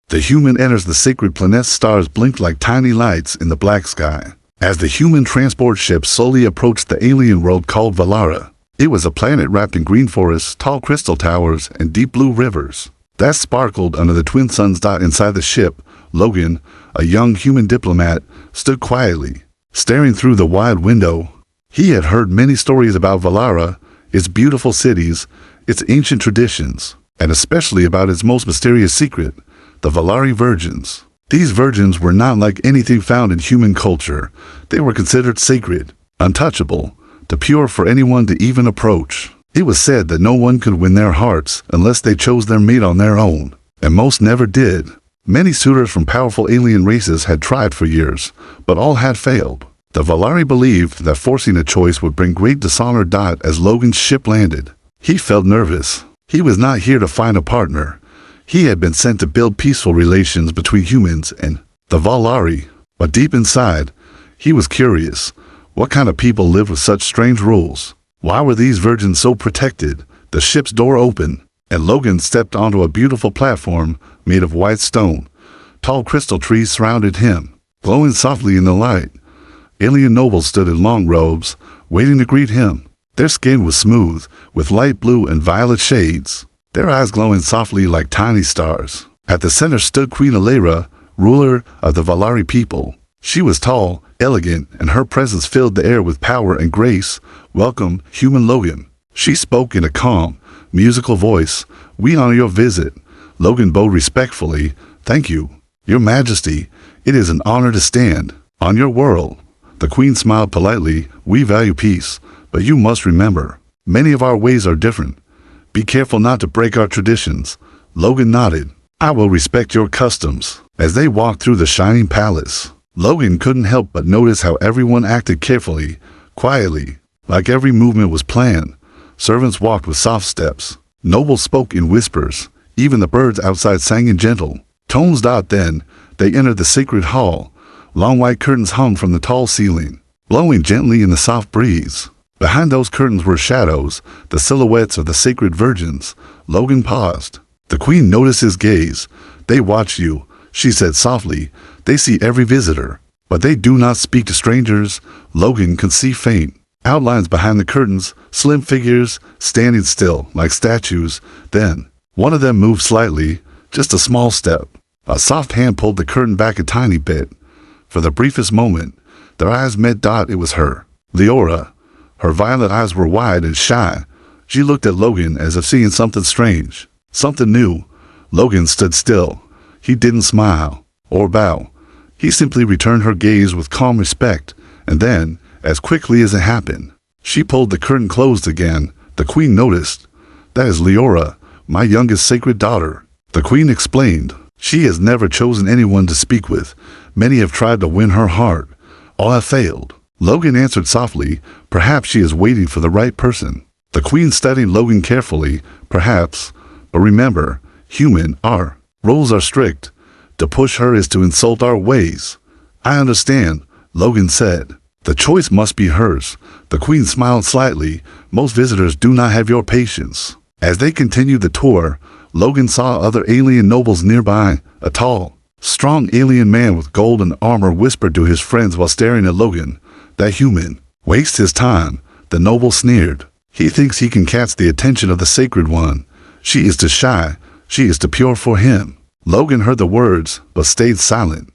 The human enters the sacred planet. Stars blinked like tiny lights in the black sky. As the human transport ship slowly approached the alien world called Valara, it was a planet wrapped in green forests, tall crystal towers, and deep blue rivers that sparkled under the twin suns. Inside the ship, Logan, a young human diplomat, stood quietly, staring through the wide window. He had heard many stories about Valara, its beautiful cities, its ancient traditions, and especially about its most mysterious secret, the Valari virgins. These virgins were not like anything found in human culture. They were considered sacred, untouchable, too pure for anyone to even approach. It was said that no one could win their hearts unless they chose their mate on their own, and most never did. Many suitors from powerful alien races had tried for years, but all had failed. The Valari believed that forcing a choice would bring great dishonor. As Logan's ship landed, he felt nervous. He was not here to find a partner. He had been sent to build peaceful relations between humans and the Valari. But deep inside, he was curious. What kind of people lived with such strange rules? Why were these virgins so protected? The ship's door opened, and Logan stepped onto a beautiful platform made of white stone. Tall crystal trees surrounded him, glowing softly in the light. Alien nobles stood in long robes, waiting to greet him. Their skin was smooth, with light blue and violet shades, their eyes glowing softly like tiny stars. At the center stood Queen Alara, ruler of the Valari people. She was tall, elegant, and her presence filled the air with power and grace. "Welcome, human Logan." She spoke in a calm, musical voice. "We honor your visit." Logan bowed respectfully. "Thank you, Your Majesty. It is an honor to stand on your world." The Queen smiled politely. "We value peace, but you must remember, many of our ways are different. Be careful not to break our traditions." Logan nodded. "I will respect your customs." As they walked through the shining palace, Logan couldn't help but notice how everyone acted carefully, quietly, like every movement was planned. Servants walked with soft steps. Nobles spoke in whispers. Even the birds outside sang in gentle tones. Then, they entered the sacred hall. Long white curtains hung from the tall ceiling, blowing gently in the soft breeze. Behind those curtains were shadows, the silhouettes of the sacred virgins. Logan paused. The Queen noticed his gaze. "They watch you," she said softly. "They see every visitor, but they do not speak to strangers." Logan could see faint outlines behind the curtains, slim figures standing still like statues. Then, one of them moved slightly, just a small step. A soft hand pulled the curtain back a tiny bit. For the briefest moment, their eyes met. It was her, Leora. Her violet eyes were wide and shy. She looked at Logan as if seeing something strange, something new. Logan stood still. He didn't smile or bow. He simply returned her gaze with calm respect, and then, as quickly as it happened, she pulled the curtain closed again. The Queen noticed. "That is Leora, my youngest sacred daughter," the Queen explained. "She has never chosen anyone to speak with. Many have tried to win her heart. All have failed." Logan answered softly. "Perhaps she is waiting for the right person." The Queen studied Logan carefully. "Perhaps, but remember, our rules are strict. To push her is to insult our ways." "I understand," Logan said. "The choice must be hers." The Queen smiled slightly. "Most visitors do not have your patience." As they continued the tour, Logan saw other alien nobles nearby. A tall, strong alien man with golden armor whispered to his friends while staring at Logan. "That human wastes his time," the noble sneered. "He thinks he can catch the attention of the sacred one. She is too shy. She is too pure for him." Logan heard the words, but stayed silent.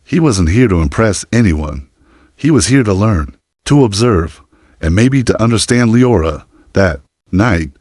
He wasn't here to impress anyone. He was here to learn, to observe, and maybe to understand Leora. That night,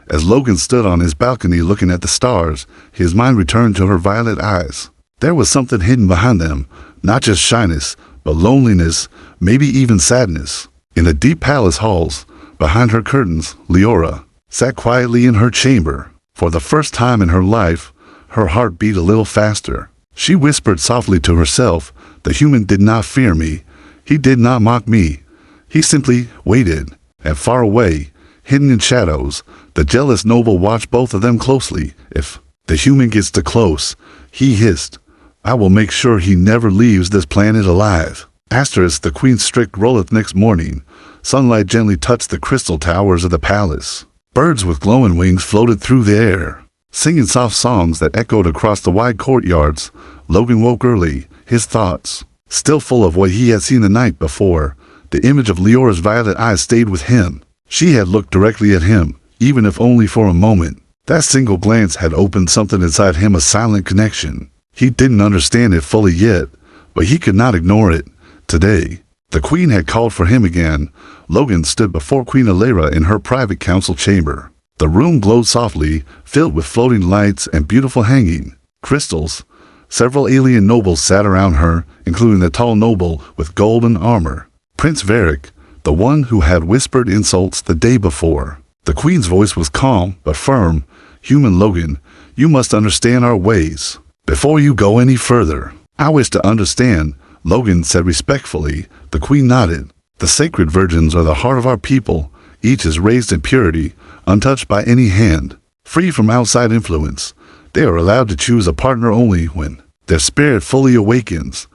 as Logan stood on his balcony looking at the stars, his mind returned to her violet eyes. There was something hidden behind them, not just shyness, but loneliness, maybe even sadness. In the deep palace halls, behind her curtains, Leora sat quietly in her chamber. For the first time in her life, her heart beat a little faster. She whispered softly to herself, "The human did not fear me. He did not mock me. He simply waited." And far away, hidden in shadows, the jealous noble watched both of them closely. "If the human gets too close," he hissed, "I will make sure he never leaves this planet alive." The Queen's strict rolleth. Next morning, sunlight gently touched the crystal towers of the palace. Birds with glowing wings floated through the air. singing soft songs that echoed across the wide courtyards. Logan woke early, his thoughts still full of what he had seen the night before. The image of Leora's violet eyes stayed with him. She had looked directly at him, even if only for a moment. That single glance had opened something inside him, a silent connection. He didn't understand it fully yet, but he could not ignore it. Today, the Queen had called for him again. Logan stood before Queen Alara in her private council chamber. The room glowed softly, filled with floating lights and beautiful hanging crystals. Several alien nobles sat around her, including the tall noble with golden armor, Prince Varric, the one who had whispered insults the day before. The Queen's voice was calm but firm. "Human Logan, you must understand our ways. Before you go any further, I wish to understand," Logan said respectfully. The Queen nodded. "The sacred virgins are the heart of our people. Each is raised in purity, untouched by any hand, free from outside influence. They are allowed to choose a partner only when their spirit fully awakens.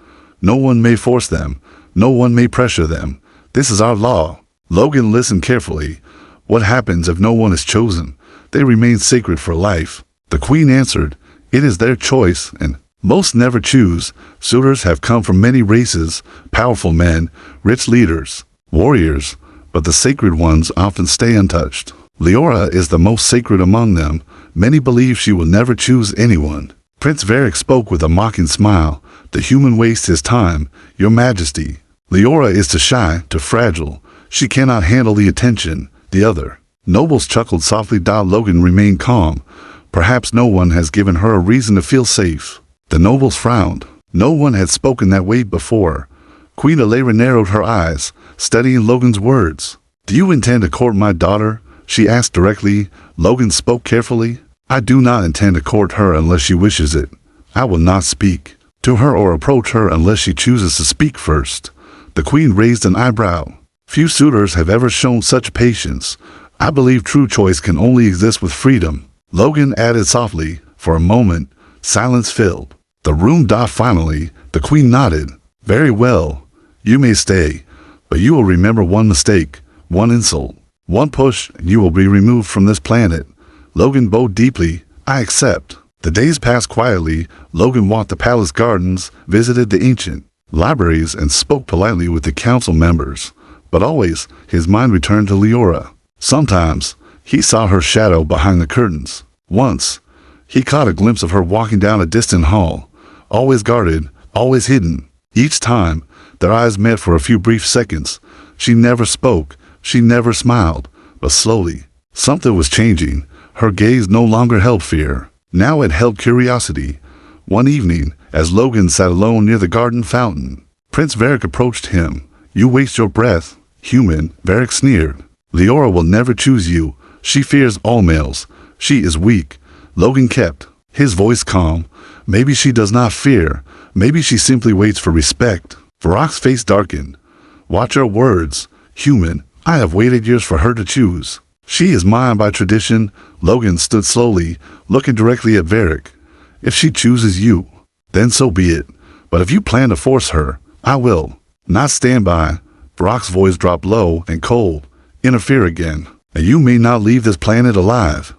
No one may force them. No one may pressure them. This is our law." Logan listened carefully. What happens if no one is chosen? They remain sacred for life. The Queen answered, "It is their choice, and most never choose. Suitors have come from many races, powerful men, rich leaders, warriors, but the sacred ones often stay untouched. Leora is the most sacred among them. Many believe she will never choose anyone." Prince Varric spoke with a mocking smile. "The human wastes his time, Your Majesty. Leora is too shy, too fragile. She cannot handle the attention." The other nobles chuckled softly. Logan remained calm. Perhaps no one has given her a reason to feel safe. The nobles frowned. No one had spoken that way before. Queen Alara narrowed her eyes, studying Logan's words. "Do you intend to court my daughter?" she asked directly. Logan spoke carefully. "I do not intend to court her unless she wishes it. I will not speak to her or approach her unless she chooses to speak first." The Queen raised an eyebrow. "Few suitors have ever shown such patience. I believe true choice can only exist with freedom." Logan added softly. For a moment, silence filled the room. Finally, the Queen nodded. "Very well. You may stay, but you will remember one mistake, one insult, one push, and you will be removed from this planet." Logan bowed deeply. "I accept." The days passed quietly. Logan walked the palace gardens, visited the ancient libraries, and spoke politely with the council members. But always, his mind returned to Leora. Sometimes, he saw her shadow behind the curtains. Once, he caught a glimpse of her walking down a distant hall, always guarded, always hidden. Each time, their eyes met for a few brief seconds. She never spoke, she never smiled, but slowly, something was changing. Her gaze no longer held fear. Now it held curiosity. One evening, as Logan sat alone near the garden fountain, Prince Varric approached him. "You waste your breath, human," Varric sneered. "Leora will never choose you. She fears all males. She is weak." Logan kept his voice calm. "Maybe she does not fear. Maybe she simply waits for respect." Varroc's face darkened. "Watch your words, human. I have waited years for her to choose. She is mine by tradition." Logan stood slowly, looking directly at Varric. "If she chooses you, then so be it. But if you plan to force her, I will not stand by." Varroc's voice dropped low and cold. "Interfere again, and you may not leave this planet alive."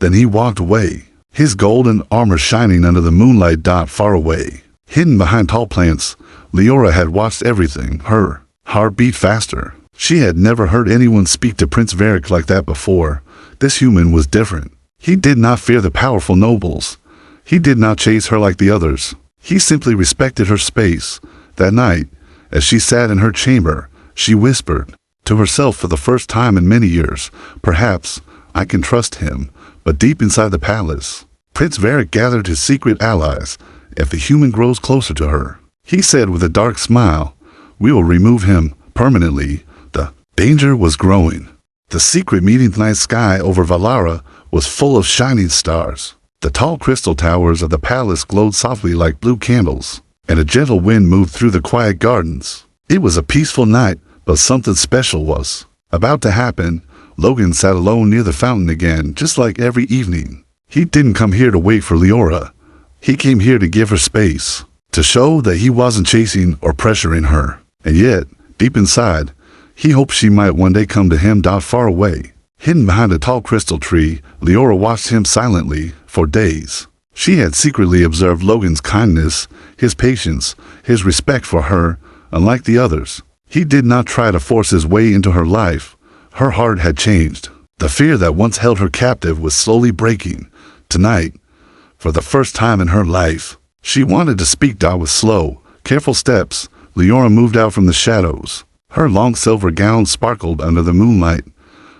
Then he walked away, his golden armor shining under the moonlight. Far away, hidden behind tall plants, Leora had watched everything. Her heart beat faster. She had never heard anyone speak to Prince Varric like that before. This human was different. He did not fear the powerful nobles. He did not chase her like the others. He simply respected her space. That night, as she sat in her chamber, she whispered to herself for the first time in many years, "Perhaps I can trust him." But deep inside the palace, Prince Varric gathered his secret allies. "If the human grows closer to her," he said with a dark smile, "we will remove him permanently." The danger was growing. The secret meeting night sky over Valara was full of shining stars. The tall crystal towers of the palace glowed softly like blue candles, and a gentle wind moved through the quiet gardens. It was a peaceful night, but something special was about to happen. Logan sat alone near the fountain again, just like every evening. He didn't come here to wait for Leora. He came here to give her space, to show that he wasn't chasing or pressuring her. And yet, deep inside, he hoped she might one day come to him. Far away, hidden behind a tall crystal tree, Leora watched him silently. For days, she had secretly observed Logan's kindness, his patience, his respect for her. Unlike the others, he did not try to force his way into her life. Her heart had changed. The fear that once held her captive was slowly breaking. Tonight, for the first time in her life, she wanted to speak. With slow, careful steps, Leora moved out from the shadows. Her long silver gown sparkled under the moonlight.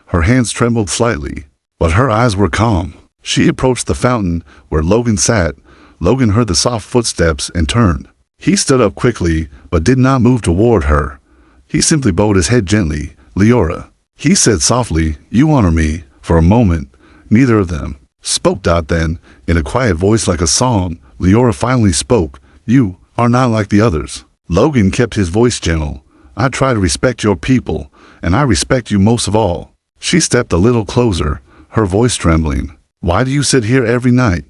Her hands trembled slightly, but her eyes were calm. She approached the fountain where Logan sat. Logan heard the soft footsteps and turned. He stood up quickly, but did not move toward her. He simply bowed his head gently. Leora, he said softly, you honor me. For a moment, neither of them spoke. Then, in a quiet voice like a song, Leora finally spoke. You are not like the others. Logan kept his voice gentle. I try to respect your people, and I respect you most of all. She stepped a little closer, her voice trembling. Why do you sit here every night?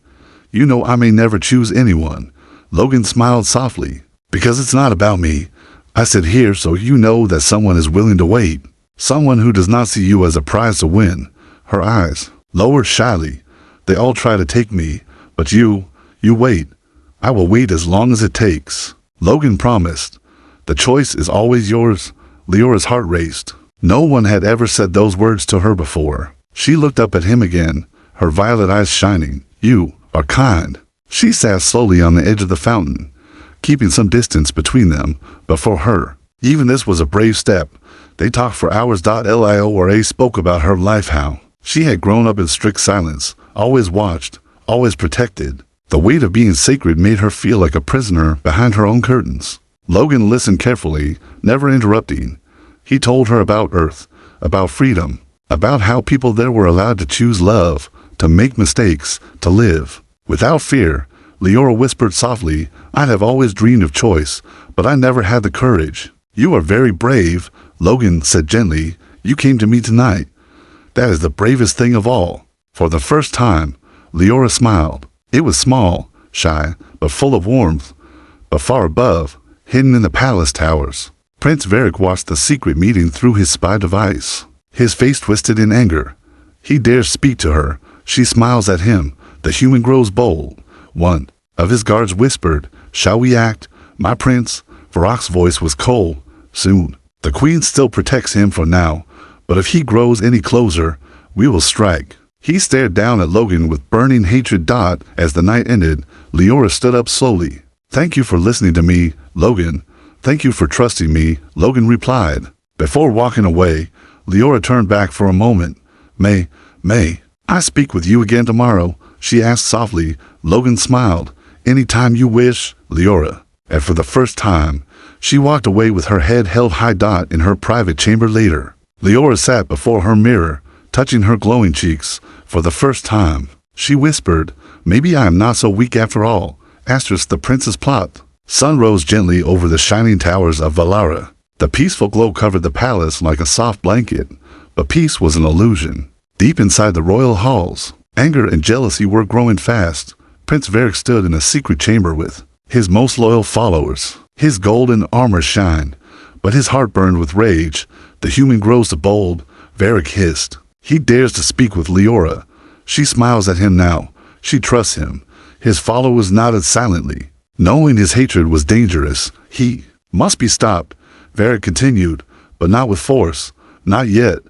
You know I may never choose anyone. Logan smiled softly. Because it's not about me. I sit here so you know that someone is willing to wait. Someone who does not see you as a prize to win. Her eyes lowered shyly. They all try to take me, but you wait. I will wait as long as it takes. Logan promised. The choice is always yours. Leora's heart raced. No one had ever said those words to her before. She looked up at him again, her violet eyes shining. You are kind. She sat slowly on the edge of the fountain, keeping some distance between them, but for her, even this was a brave step. They talked for hours. Leora spoke about her life, how she had grown up in strict silence, always watched, always protected. The weight of being sacred made her feel like a prisoner behind her own curtains. Logan listened carefully, never interrupting. He told her about Earth, about freedom, about how people there were allowed to choose love, to make mistakes, to live without fear. Leora whispered softly, I have always dreamed of choice, but I never had the courage. You are very brave, Logan said gently. You came to me tonight. That is the bravest thing of all. For the first time, Leora smiled. It was small, shy, but full of warmth. But far above, hidden in the palace towers, Prince Varric watched the secret meeting through his spy device. His face twisted in anger. He dares speak to her. She smiles at him. The human grows bold. One of his guards whispered, Shall we act, my prince? Varroc's voice was cold. Soon. The queen still protects him for now, but if he grows any closer, we will strike. He stared down at Logan with burning hatred. As the night ended, Leora stood up slowly. Thank you for listening to me, Logan. Thank you for trusting me, Logan replied. Before walking away, Leora turned back for a moment. May I speak with you again tomorrow? She asked softly. Logan smiled. Anytime you wish, Leora. And for the first time, she walked away with her head held high. In her private chamber later, Leora sat before her mirror, touching her glowing cheeks. For the first time, she whispered, Maybe I am not so weak after all. The prince's plot. Sun rose gently over the shining towers of Valara. The peaceful glow covered the palace like a soft blanket, but peace was an illusion. Deep inside the royal halls, anger and jealousy were growing fast. Prince Varric stood in a secret chamber with his most loyal followers. His golden armor shined, but his heart burned with rage. The human grows bold, Varric hissed. He dares to speak with Leora. She smiles at him now. She trusts him. His followers nodded silently, knowing his hatred was dangerous. He must be stopped, Varric continued, but not with force. Not yet.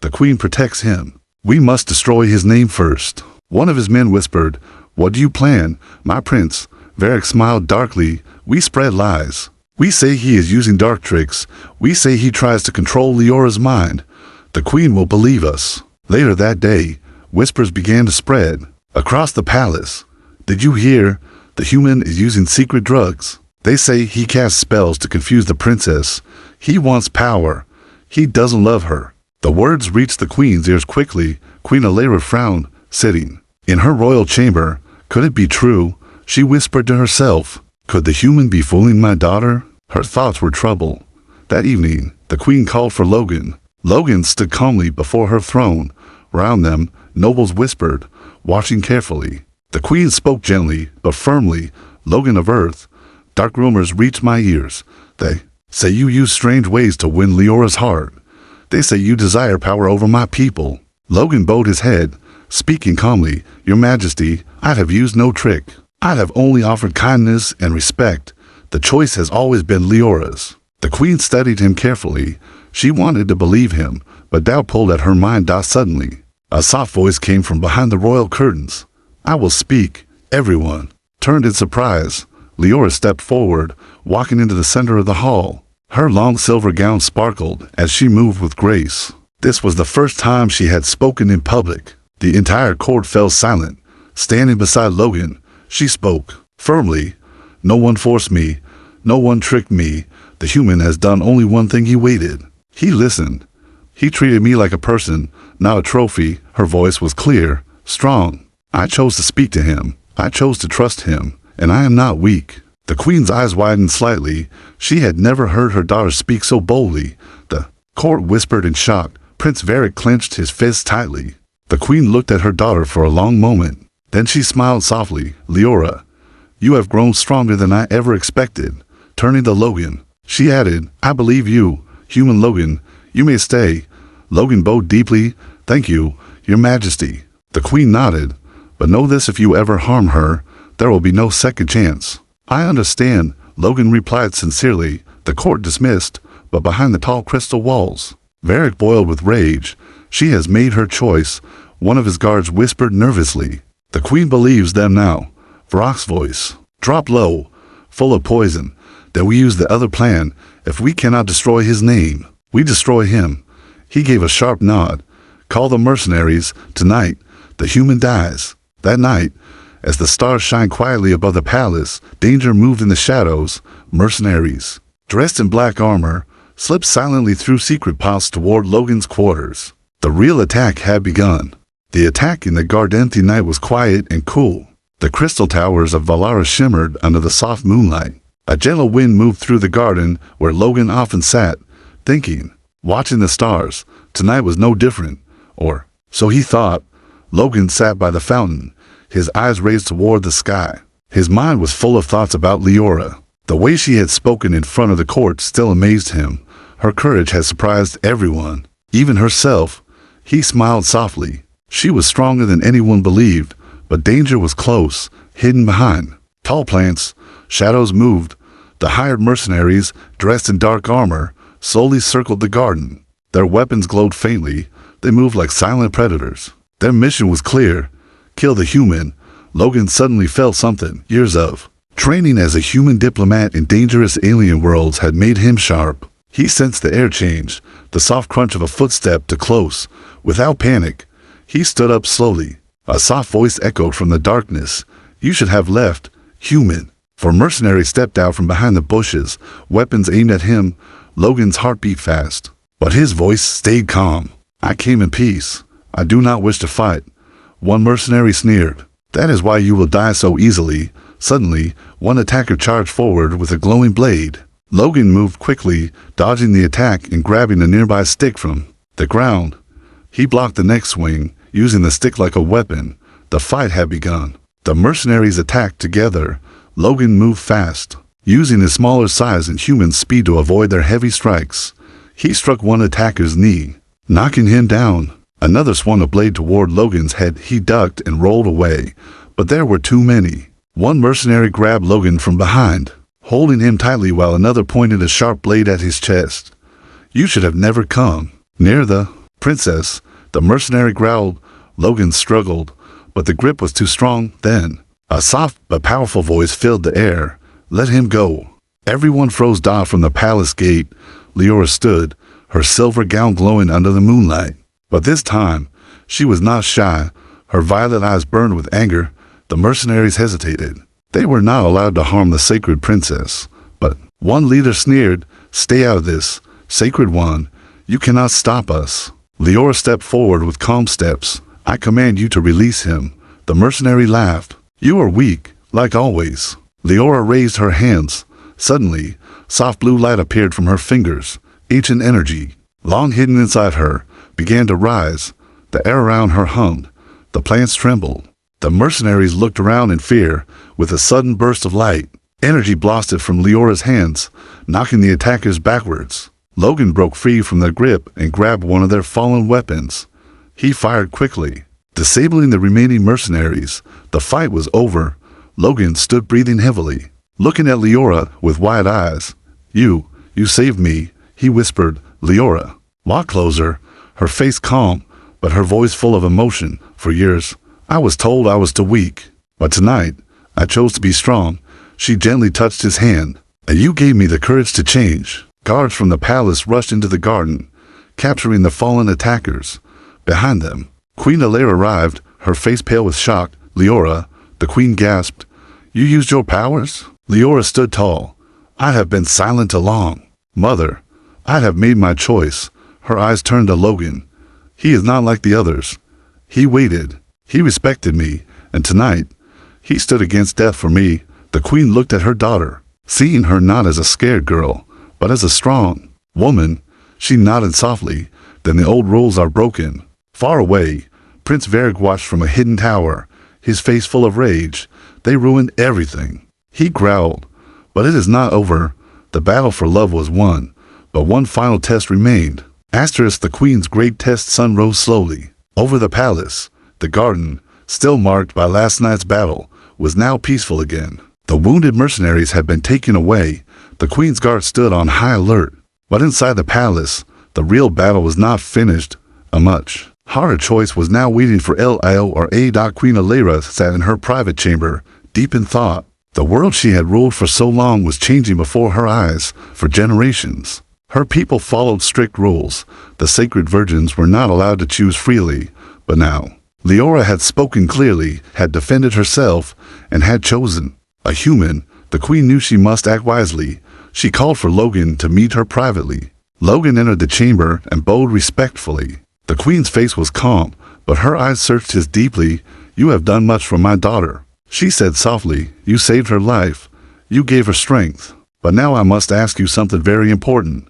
The queen protects him. We must destroy his name first. One of his men whispered, What do you plan, my prince? Varric smiled darkly. We spread lies. We say he is using dark tricks. We say he tries to control Leora's mind. The queen will believe us. Later that day, whispers began to spread across the palace. Did you hear? The human is using secret drugs. They say he casts spells to confuse the princess. He wants power. He doesn't love her. The words reached the queen's ears quickly. Queen Alara frowned, sitting in her royal chamber. Could it be true? She whispered to herself. Could the human be fooling my daughter? Her thoughts were troubled. That evening, the queen called for Logan. Logan stood calmly before her throne. Round them, nobles whispered, watching carefully. The queen spoke gently, but firmly. Logan of Earth, dark rumors reach my ears. They say you use strange ways to win Leora's heart. They say you desire power over my people. Logan bowed his head. speaking calmly, "Your Majesty, I'd have used no trick. I'd have only offered kindness and respect. The choice has always been Leora's." The queen studied him carefully. She wanted to believe him, but doubt pulled at her mind. Suddenly, a soft voice came from behind the royal curtains. "I will speak." Everyone turned in surprise. Leora stepped forward, walking into the center of the hall. Her long silver gown sparkled as she moved with grace. This was the first time she had spoken in public. The entire court fell silent. Standing beside Logan, she spoke firmly. "No one forced me. No one tricked me. The human has done only one thing. He waited. He listened. He treated me like a person, not a trophy." Her voice was clear, strong. "I chose to speak to him. I chose to trust him, and I am not weak." The queen's eyes widened slightly. She had never heard her daughter speak so boldly. The court whispered in shock. Prince Varric clenched his fist tightly. The queen looked at her daughter for a long moment. Then she smiled softly. "Leora, you have grown stronger than I ever expected." Turning to Logan, she added, "I believe you, human Logan. You may stay." Logan bowed deeply. "Thank you, Your Majesty." The queen nodded. "But know this, if you ever harm her, there will be no second chance." "I understand," Logan replied sincerely. The court dismissed, but behind the tall crystal walls, Varric boiled with rage. "She has made her choice," one of his guards whispered nervously. "The queen believes them now." Varroc's voice dropped low, full of poison. "Then we use the other plan. If we cannot destroy his name, we destroy him." He gave a sharp nod. "Call the mercenaries. Tonight, the human dies." That night, as the stars shined quietly above the palace, danger moved in the shadows. Mercenaries, dressed in black armor, slipped silently through secret paths toward Logan's quarters. The real attack had begun. The attack in the Gardenthi night was quiet and cool. The crystal towers of Valara shimmered under the soft moonlight. A gentle wind moved through the garden where Logan often sat, thinking, watching the stars. Tonight was no different, or so he thought. Logan sat by the fountain, his eyes raised toward the sky. His mind was full of thoughts about Leora. The way she had spoken in front of the court still amazed him. Her courage had surprised everyone, even herself. He smiled softly. She was stronger than anyone believed, but danger was close, hidden behind tall plants. Shadows moved. The hired mercenaries, dressed in dark armor, slowly circled the garden. Their weapons glowed faintly. They moved like silent predators. Their mission was clear: kill the human. Logan suddenly felt something. Years of training as a human diplomat in dangerous alien worlds had made him sharp. He sensed the air change, the soft crunch of a footstep to close. Without panic, he stood up slowly. A soft voice echoed from the darkness. "You should have left, human." For mercenary stepped out from behind the bushes, weapons aimed at him. Logan's heart beat fast, but his voice stayed calm. "I came in peace. I do not wish to fight." One mercenary sneered. "That is why you will die so easily." Suddenly, one attacker charged forward with a glowing blade. Logan moved quickly, dodging the attack and grabbing a nearby stick from the ground. He blocked the next swing, using the stick like a weapon. The fight had begun. The mercenaries attacked together. Logan moved fast, using his smaller size and human speed to avoid their heavy strikes. He struck one attacker's knee, knocking him down. Another swung a blade toward Logan's head. He ducked and rolled away, but there were too many. One mercenary grabbed Logan from behind, holding him tightly while another pointed a sharp blade at his chest. "You should have never come near the princess," the mercenary growled. Logan struggled, but the grip was too strong. Then, a soft but powerful voice filled the air. "Let him go." Everyone froze down from the palace gate. Leora stood, her silver gown glowing under the moonlight. But this time, she was not shy. Her violet eyes burned with anger. The mercenaries hesitated. They were not allowed to harm the sacred princess. But one leader sneered, "Stay out of this, sacred one. You cannot stop us." Leora stepped forward with calm steps. "I command you to release him." The mercenary laughed. "You are weak, like always." Leora raised her hands. Suddenly, soft blue light appeared from her fingers. Ancient energy, long hidden inside her, began to rise. The air around her hummed. The plants trembled. The mercenaries looked around in fear. With a sudden burst of light, energy blasted from Leora's hands, knocking the attackers backwards. Logan broke free from their grip and grabbed one of their fallen weapons. He fired quickly. disabling the remaining mercenaries. The fight was over. Logan stood breathing heavily, looking at Leora with wide eyes. You saved me, he whispered. Leora walked closer, her face calm, but her voice full of emotion. For years, I was told I was too weak, but tonight, I chose to be strong. She gently touched his hand. And you gave me the courage to change. Guards from the palace rushed into the garden, capturing the fallen attackers. Behind them, Queen Alaire arrived, her face pale with shock. Leora, the queen gasped. You used your powers? Leora stood tall. I'd have been silent too long. Mother, I'd have made my choice. Her eyes turned to Logan. He is not like the others. He waited. He respected me. And tonight, he stood against death for me. The queen looked at her daughter, seeing her not as a scared girl, but as a strong woman. She nodded softly. Then the old rules are broken. Far away, Prince Varric watched from a hidden tower, his face full of rage. They ruined everything. He growled. But it is not over. The battle for love was won, but one final test remained. Asterisk, the queen's great test. Sun rose slowly over the palace. The garden, still marked by last night's battle, was now peaceful again. The wounded mercenaries had been taken away. The queen's guard stood on high alert. But inside the palace, the real battle was not finished. A much harder choice was now waiting for Lio or A. Queen Alaire sat in her private chamber, deep in thought. The world she had ruled for so long was changing before her eyes. For generations, her people followed strict rules. The sacred virgins were not allowed to choose freely. But now, Leora had spoken clearly, had defended herself, and had chosen. A human, the queen knew she must act wisely. She called for Logan to meet her privately. Logan entered the chamber and bowed respectfully. The queen's face was calm, but her eyes searched his deeply. You have done much for my daughter, she said softly. You saved her life. You gave her strength. But now I must ask you something very important.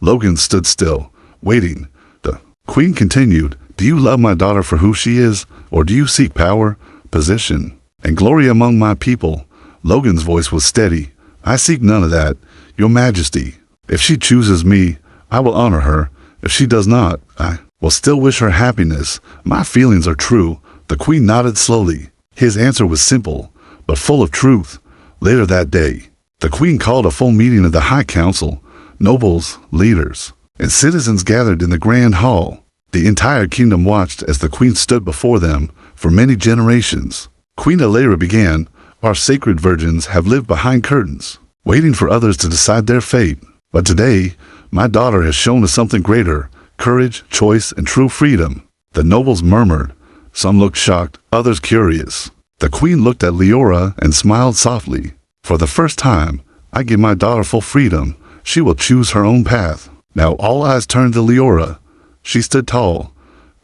Logan stood still, waiting. The queen continued. Do you love my daughter for who she is, or do you seek power, position, and glory among my people? Logan's voice was steady. I seek none of that, your majesty. If she chooses me, I will honor her. If she does not, I will still wish her happiness. My feelings are true. The queen nodded slowly. His answer was simple, but full of truth. Later that day, the queen called a full meeting of the High Council. Nobles, leaders, and citizens gathered in the grand hall. The entire kingdom watched as the queen stood before them for many generations. Queen Alaire began. Our sacred virgins have lived behind curtains, waiting for others to decide their fate. But today, my daughter has shown us something greater: courage, choice, and true freedom. The nobles murmured. Some looked shocked, others curious. The queen looked at Leora and smiled softly. For the first time, I give my daughter full freedom. She will choose her own path. Now all eyes turned to Leora. She stood tall,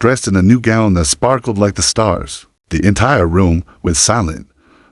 dressed in a new gown that sparkled like the stars. The entire room went silent.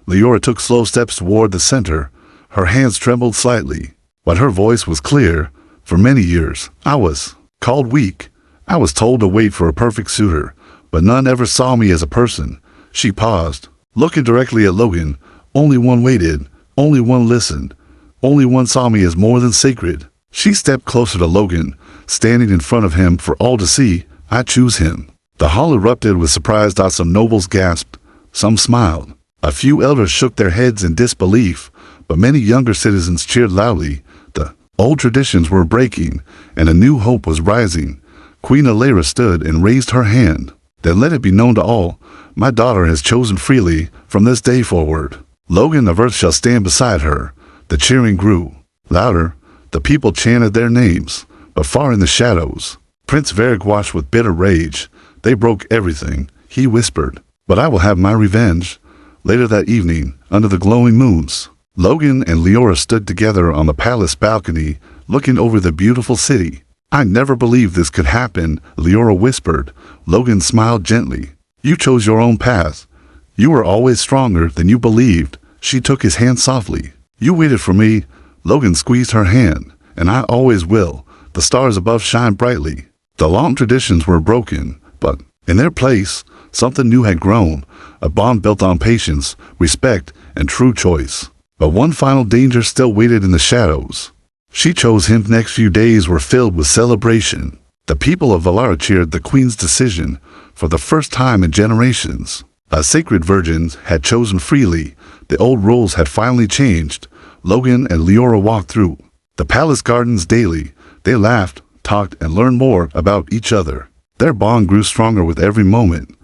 Leora took slow steps toward the center. Her hands trembled slightly, but her voice was clear. For many years, I was called weak. I was told to wait for a perfect suitor, but none ever saw me as a person. She paused, looking directly at Logan. Only one waited. Only one listened. Only one saw me as more than sacred. She stepped closer to Logan, standing in front of him for all to see. I choose him. The hall erupted with surprise. Some nobles gasped. Some smiled. A few elders shook their heads in disbelief, but many younger citizens cheered loudly. The old traditions were breaking, and a new hope was rising. Queen Alaire stood and raised her hand. Then let it be known to all, my daughter has chosen freely from this day forward. Logan of Earth shall stand beside her. The cheering grew louder. The people chanted their names, but far in the shadows, Prince Varric watched with bitter rage. They broke everything, he whispered, but I will have my revenge. Later that evening, under the glowing moons, Logan and Leora stood together on the palace balcony, looking over the beautiful city. I never believed this could happen, Leora whispered. Logan smiled gently. You chose your own path. You were always stronger than you believed. She took his hand softly. You waited for me. Logan squeezed her hand. And I always will. The stars above shine brightly. The long traditions were broken, but in their place, something new had grown. A bond built on patience, respect, and true choice. But one final danger still waited in the shadows. She chose him. The next few days were filled with celebration. The people of Valara cheered the queen's decision. for the first time in generations. A sacred virgin had chosen freely. The old rules had finally changed. Logan and Leora walked through the palace gardens daily. They laughed, talked, and learned more about each other. Their bond grew stronger with every moment.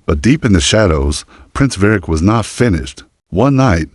But deep in the shadows, Prince Varric was not finished. One night,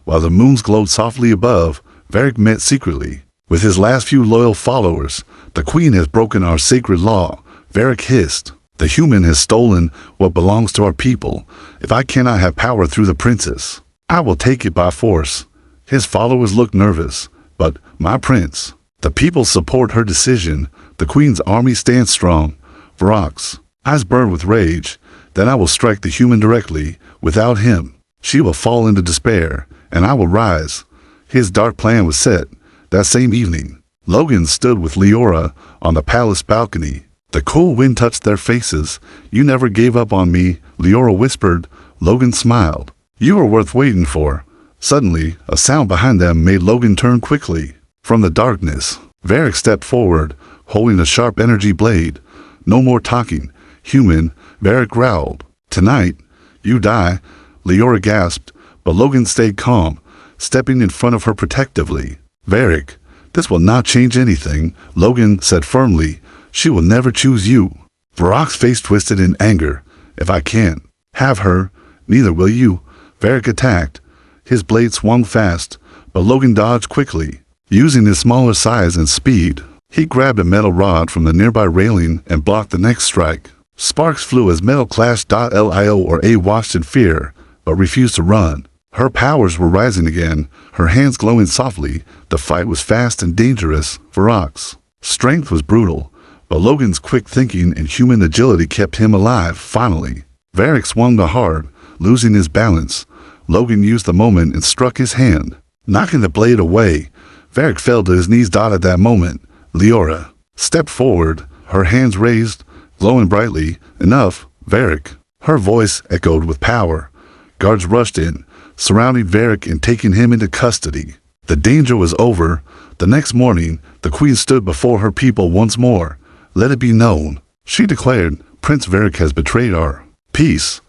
while the moons glowed softly above, Varric met secretly with his last few loyal followers. The queen has broken our sacred law, Varric hissed. The human has stolen what belongs to our people. If I cannot have power through the princess, I will take it by force. His followers looked nervous. But, my prince, the people support her decision. The queen's army stands strong. Varroc's eyes burned with rage. Then I will strike the human directly. Without him, she will fall into despair, and I will rise. His dark plan was set. That same evening, Logan stood with Leora on the palace balcony. The cool wind touched their faces. You never gave up on me, Leora whispered. Logan smiled. You are worth waiting for. Suddenly, a sound behind them made Logan turn quickly. From the darkness, Varric stepped forward, holding a sharp energy blade. No more talking. Human, Varric growled. Tonight, you die, Leora gasped, but Logan stayed calm, stepping in front of her protectively. Varric, this will not change anything, Logan said firmly. She will never choose you. Varroc's face twisted in anger. If I can't have her, neither will you. Varric attacked. His blade swung fast, but Logan dodged quickly. Using his smaller size and speed, he grabbed a metal rod from the nearby railing and blocked the next strike. Sparks flew as metal clashed. Leora watched in fear, but refused to run. Her powers were rising again, her hands glowing softly. The fight was fast and dangerous. Varroc's strength was brutal, but Logan's quick thinking and human agility kept him alive. Finally, Varric swung the hard, losing his balance. Logan used the moment and struck his hand, knocking the blade away. Varric fell to his knees. At that moment, Leora stepped forward, her hands raised, glowing brightly. Enough, Varric. Her voice echoed with power. Guards rushed in, surrounding Varric and taking him into custody. The danger was over. The next morning, the queen stood before her people once more. Let it be known, she declared, Prince Varric has betrayed our peace.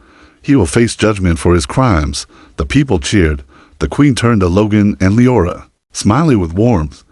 He will face judgment for his crimes. The people cheered. The queen turned to Logan and Leora, smiling with warmth.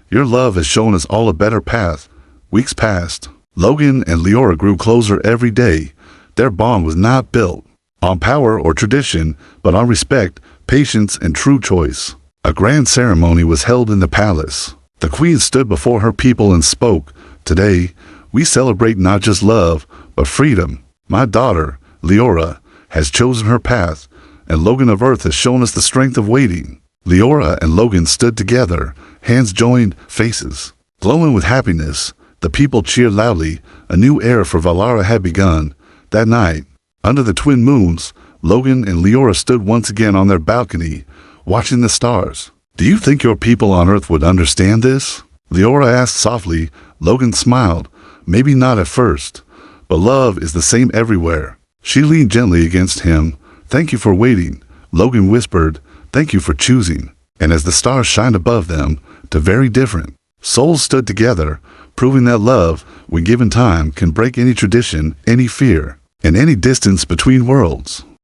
Your love has shown us all a better path. Weeks passed. Logan and Leora grew closer every day. Their bond was not built on power or tradition, but on respect, patience, and true choice. A grand ceremony was held in the palace. The queen stood before her people and spoke. Today, we celebrate not just love, but freedom. My daughter, Leora, has chosen her path, and Logan of Earth has shown us the strength of waiting. Leora and Logan stood together, hands joined, faces glowing with happiness. The people cheered loudly. A new era for Valara had begun. That night, under the twin moons, Logan and Leora stood once again on their balcony, watching the stars. Do you think your people on Earth would understand this? Leora asked softly. Logan smiled. Maybe not at first, but love is the same everywhere. She leaned gently against him. Thank you for waiting, Logan whispered. Thank you for choosing. And as the stars shined above them, two very different souls stood together, proving that love, when given time, can break any tradition, any fear, and any distance between worlds.